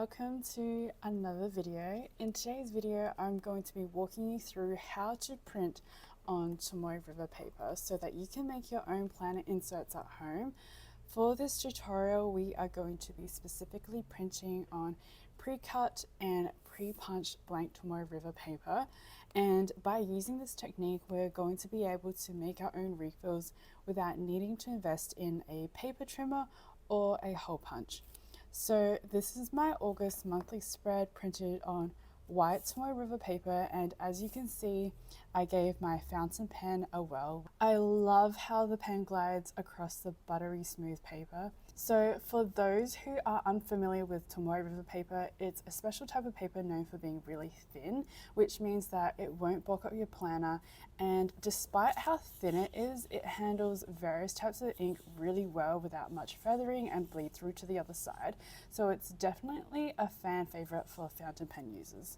welcome to another video. In today's video, I'm going to be walking you through how to print on Tomoe River paper so that you can make your own planner inserts at home. For this tutorial, we are going to be specifically printing on pre-cut and pre-punched blank Tomoe River paper. And by using this technique, we're going to be able to make our own refills without needing to invest in a paper trimmer or a hole punch. So this is my August monthly spread printed on white Tomoe River paper, and as you can see, I gave my fountain pen a whirl. I love how the pen glides across the buttery smooth paper. So for those who are unfamiliar with Tomoe River paper, it's a special type of paper known for being really thin, which means that it won't bulk up your planner, and despite how thin it is, it handles various types of ink really well without much feathering and bleed through to the other side. So it's definitely a fan favorite for fountain pen users.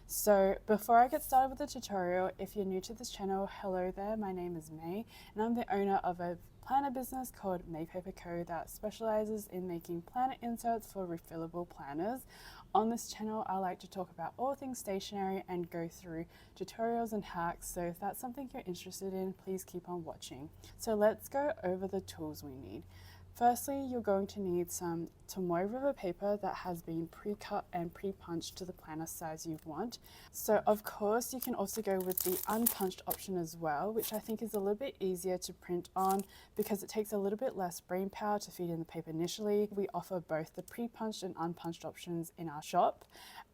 So before I get started with the tutorial, if you're new to this channel, hello there, my name is May, and I'm the owner of a planner business called May Paper Co. that specializes in making planner inserts for refillable planners. On this channel, I like to talk about all things stationery and go through tutorials and hacks, so if that's something you're interested in, please keep on watching. So let's go over the tools we need. Firstly, you're going to need some Tomoe River paper that has been pre-cut and pre-punched to the planner size you want. So of course, you can also go with the unpunched option as well, which I think is a little bit easier to print on because it takes a little bit less brain power to feed in the paper initially. We offer both the pre-punched and unpunched options in our shop,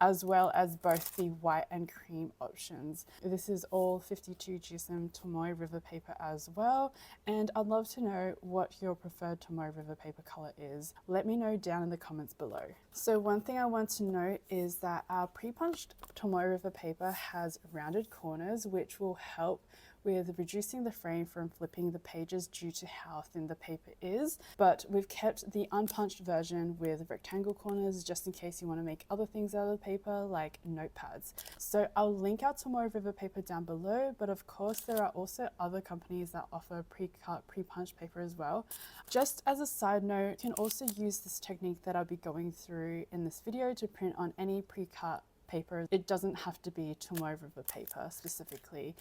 as well as both the white and cream options. This is all 52 GSM Tomoe River paper as well, and I'd love to know what your preferred Tomoe River paper color is. Let me know down in the comments below. So one thing I want to note is that our pre-punched Tomoe River paper has rounded corners, which will help with reducing the frame from flipping the pages due to how thin the paper is, but we've kept the unpunched version with rectangle corners just in case you want to make other things out of the paper like notepads. So I'll link our Tomoe River paper down below, but of course there are also other companies that offer pre-cut, pre-punched paper as well. Just as a side note, you can also use this technique that I'll be going through in this video to print on any pre-cut paper. It doesn't have to be Tomoe River paper specifically.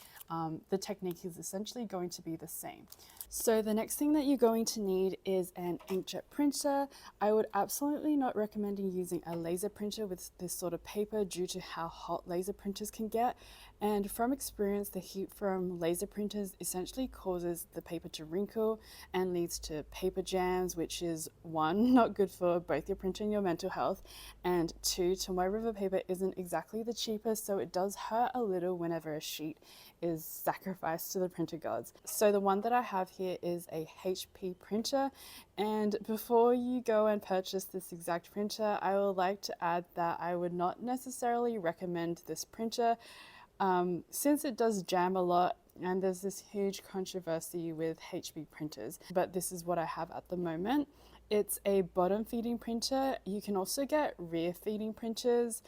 The technique is essentially going to be the same. So the next thing that you're going to need is an inkjet printer. I would absolutely not recommend using a laser printer with this sort of paper due to how hot laser printers can get. And from experience, the heat from laser printers essentially causes the paper to wrinkle and leads to paper jams, which is one, not good for both your printer and your mental health, and two, Tomoe River paper isn't exactly the cheapest, so it does hurt a little whenever a sheet is sacrificed to the printer gods. So the one that I have here is a HP printer, and before you go and purchase this exact printer, I would like to add that I would not necessarily recommend this printer since it does jam a lot, and there's this huge controversy with HP printers, but this is what I have at the moment. It's a bottom feeding printer. You can also get rear feeding printers,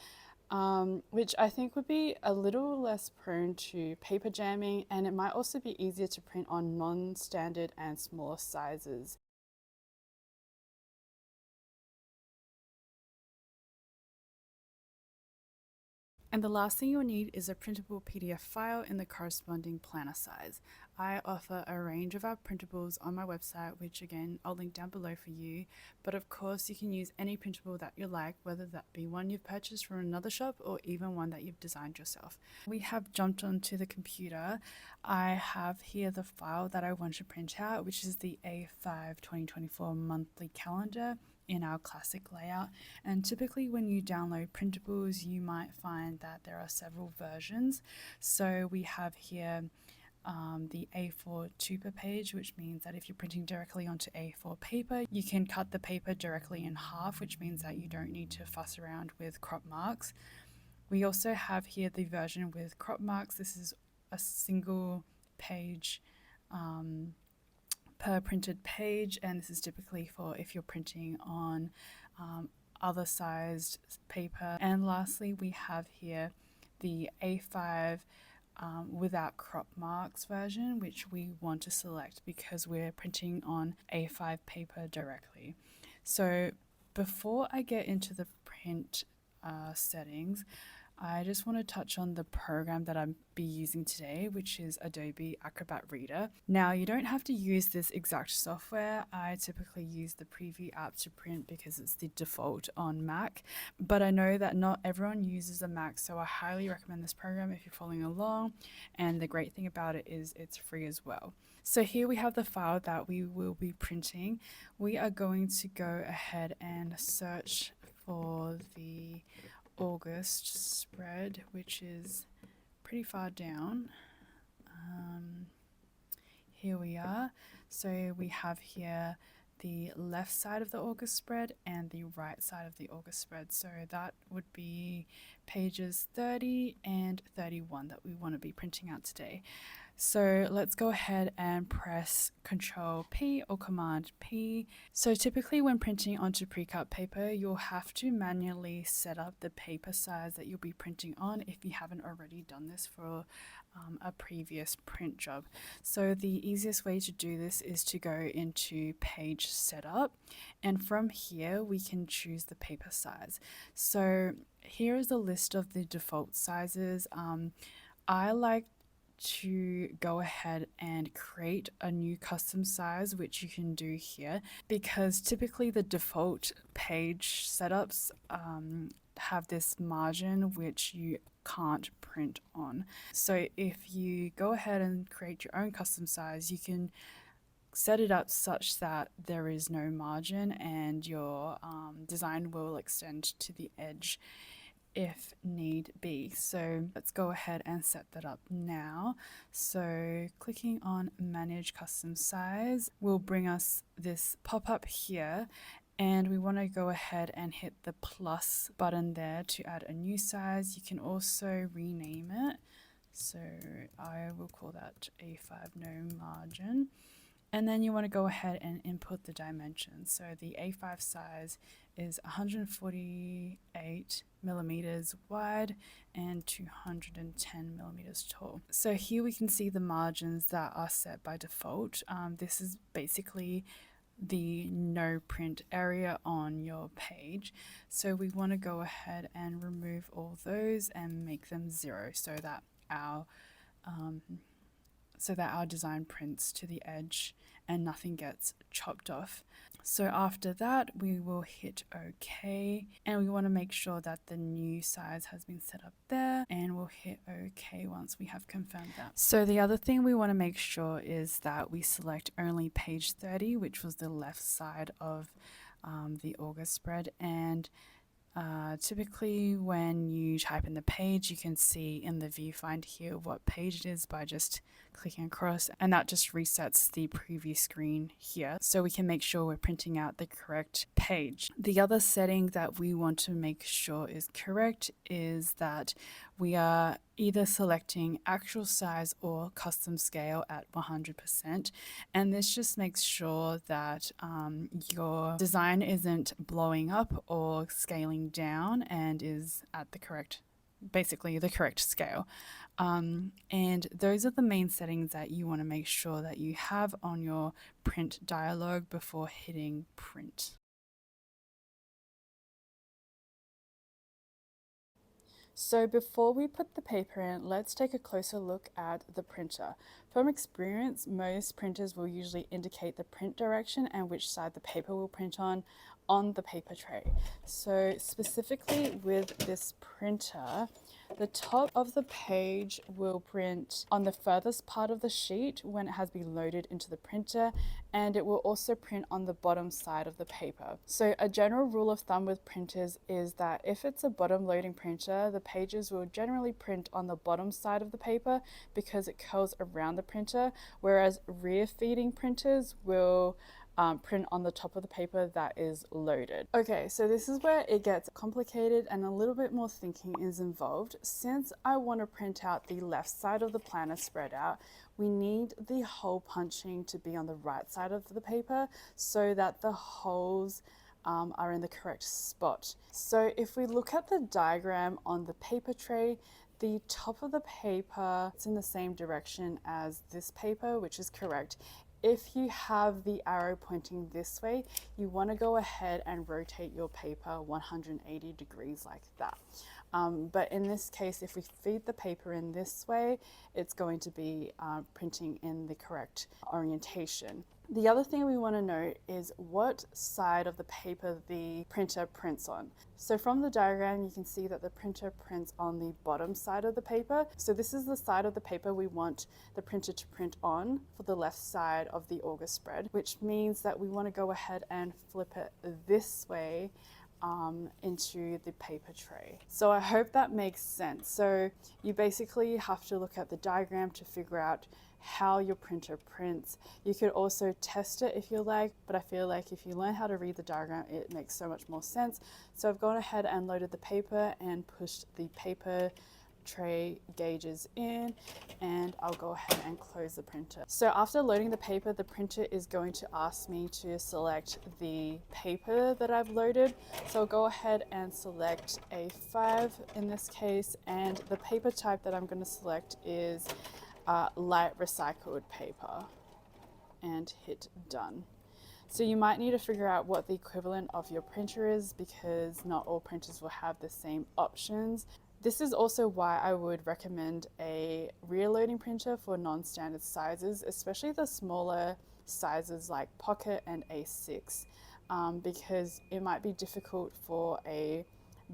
which I think would be a little less prone to paper jamming, and it might also be easier to print on non-standard and smaller sizes. And the last thing you'll need is a printable PDF file in the corresponding planner size. I offer a range of our printables on my website, which again, I'll link down below for you. But of course, you can use any printable that you like, whether that be one you've purchased from another shop or even one that you've designed yourself. We have jumped onto the computer. I have here the file that I want to print out, which is the A5 2024 monthly calendar in our classic layout. And typically when you download printables, you might find that there are several versions. So we have here the A4 2 per page, which means that if you're printing directly onto A4 paper, you can cut the paper directly in half, which means that you don't need to fuss around with crop marks. We also have here the version with crop marks. This is a single page per printed page, and this is typically for if you're printing on other sized paper. And lastly, we have here the A5 without crop marks version, which we want to select because we're printing on A5 paper directly. So before I get into the print settings, I just want to touch on the program that I'll be using today, which is Adobe Acrobat Reader. Now, you don't have to use this exact software. I typically use the Preview app to print because it's the default on Mac, but I know that not everyone uses a Mac, so I highly recommend this program if you're following along, and the great thing about it is it's free as well. So here we have the file that we will be printing. We are going to go ahead and search for the August spread, which is pretty far down. Here we are. So we have here the left side of the August spread and the right side of the August spread. So that would be pages 30 and 31 that we want to be printing out today. So let's go ahead and press Control P or Command P. So typically when printing onto pre-cut paper, you'll have to manually set up the paper size that you'll be printing on if you haven't already done this for a previous print job. So the easiest way to do this is to go into Page Setup, and from here we can choose the paper size. So here is a list of the default sizes. I like to go ahead and create a new custom size, which you can do here, because typically the default page setups have this margin which you can't print on. So if you go ahead and create your own custom size, you can set it up such that there is no margin and your design will extend to the edge if need be. So let's go ahead and set that up now. So clicking on Manage Custom Size will bring us this pop-up here, and we want to go ahead and hit the plus button there to add a new size. You can also rename it. So I will call that A5 no margin. And then you want to go ahead and input the dimensions. So the A5 size is 148 millimeters wide and 210 millimeters tall. So here we can see the margins that are set by default. This is basically the no print area on your page. So we want to go ahead and remove all those and make them 0 so that our design prints to the edge and nothing gets chopped off. So after that, we will hit OK, and we want to make sure that the new size has been set up there, and we'll hit OK once we have confirmed that. So the other thing we want to make sure is that we select only page 30, which was the left side of the August spread, and typically when you type in the page, you can see in the viewfinder here what page it is by just clicking across, and that just resets the preview screen here so we can make sure we're printing out the correct page. The other setting that we want to make sure is correct is that we are either selecting actual size or custom scale at 100%, and this just makes sure that your design isn't blowing up or scaling down and is at the correct scale. And those are the main settings that you want to make sure that you have on your print dialog before hitting print. So before we put the paper in, let's take a closer look at the printer. From experience, most printers will usually indicate the print direction and which side the paper will print on the paper tray. So specifically with this printer, the top of the page will print on the furthest part of the sheet when it has been loaded into the printer, and it will also print on the bottom side of the paper. So a general rule of thumb with printers is that if it's a bottom loading printer, the pages will generally print on the bottom side of the paper because it curls around the printer, whereas rear feeding printers will print on the top of the paper that is loaded. Okay, so this is where it gets complicated and a little bit more thinking is involved. Since I want to print out the left side of the planner spread out, we need the hole punching to be on the right side of the paper so that the holes are in the correct spot. So if we look at the diagram on the paper tray, the top of the paper is in the same direction as this paper, which is correct. if you have the arrow pointing this way, you want to go ahead and rotate your paper 180 degrees like that. But in this case, if we feed the paper in this way, it's going to be printing in the correct orientation. The other thing we want to note is what side of the paper the printer prints on. So from the diagram, you can see that the printer prints on the bottom side of the paper. So this is the side of the paper we want the printer to print on for the left side of the August spread, which means that we want to go ahead and flip it this way into the paper tray. So I hope that makes sense. So you basically have to look at the diagram to figure out how your printer prints. You could also test it if you like, but I feel like if you learn how to read the diagram, it makes so much more sense. So I've gone ahead and loaded the paper and pushed the paper tray gauges in, and I'll go ahead and close the printer. So after loading the paper, the printer is going to ask me to select the paper that I've loaded. So I'll go ahead and select A5 in this case, and the paper type that I'm going to select is light recycled paper, and hit done. So you might need to figure out what the equivalent of your printer is, because not all printers will have the same options. This is also why I would recommend a rear loading printer for non-standard sizes, especially the smaller sizes like Pocket and A6, because it might be difficult for a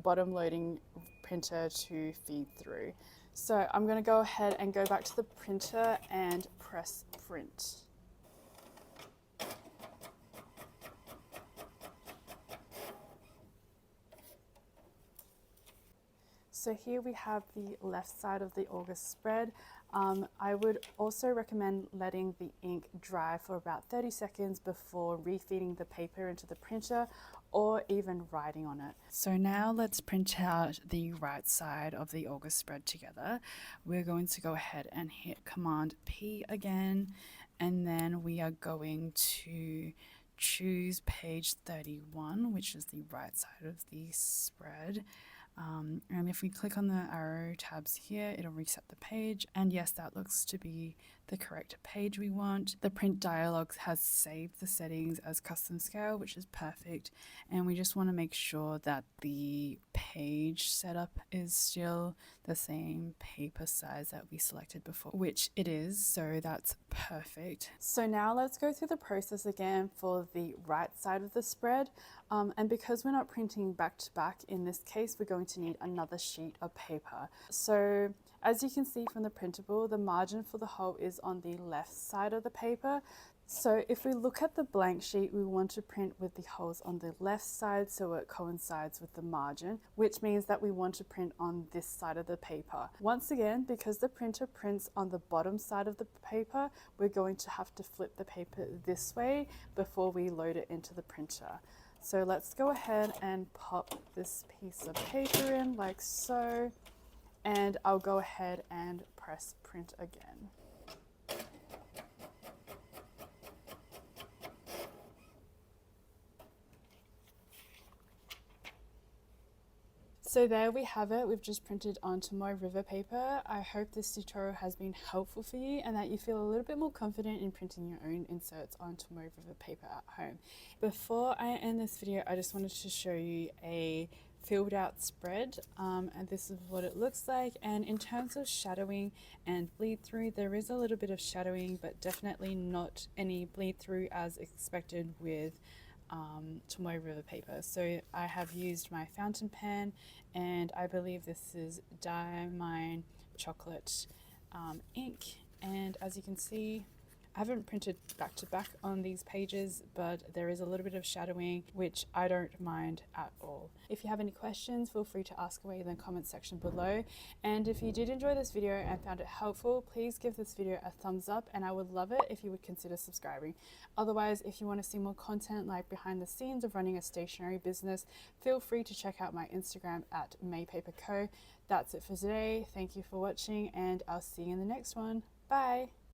bottom loading printer to feed through. So I'm going to go ahead and go back to the printer and press print. So here we have the left side of the August spread. I would also recommend letting the ink dry for about 30 seconds before refeeding the paper into the printer, or even writing on it. So now let's print out the right side of the August spread together. We're going to go ahead and hit Command P again, and then we are going to choose page 31, which is the right side of the spread. And if we click on the arrow tabs here, it'll reset the page. And yes, that looks to be the correct page we want. The print dialog has saved the settings as custom scale, which is perfect. And we just want to make sure that the page setup is still the same paper size that we selected before, which it is, so that's perfect. So now let's go through the process again for the right side of the spread. And because we're not printing back to back in this case, we're going to need another sheet of paper. So as you can see from the printable, the margin for the hole is on the left side of the paper. So if we look at the blank sheet, we want to print with the holes on the left side so it coincides with the margin, which means that we want to print on this side of the paper. Once again, because the printer prints on the bottom side of the paper, we're going to have to flip the paper this way before we load it into the printer. So let's go ahead and pop this piece of paper in like so, and I'll go ahead and press print again. So there we have it. We've just printed on Tomoe River paper. I hope this tutorial has been helpful for you and that you feel a little bit more confident in printing your own inserts on Tomoe River paper at home. Before I end this video, I just wanted to show you a filled out spread, and this is what it looks like. And in terms of shadowing and bleed through, there is a little bit of shadowing, but definitely not any bleed through as expected with Tomoe River paper. So I have used my fountain pen, and I believe this is Diamine chocolate ink, and as you can see, I haven't printed back to back on these pages, but there is a little bit of shadowing, which I don't mind at all. If you have any questions, feel free to ask away in the comment section below. And if you did enjoy this video and found it helpful, please give this video a thumbs up, and I would love it if you would consider subscribing. Otherwise, if you want to see more content like behind the scenes of running a stationery business, feel free to check out my Instagram at maypaperco. That's it for today. Thank you for watching, and I'll see you in the next one. Bye!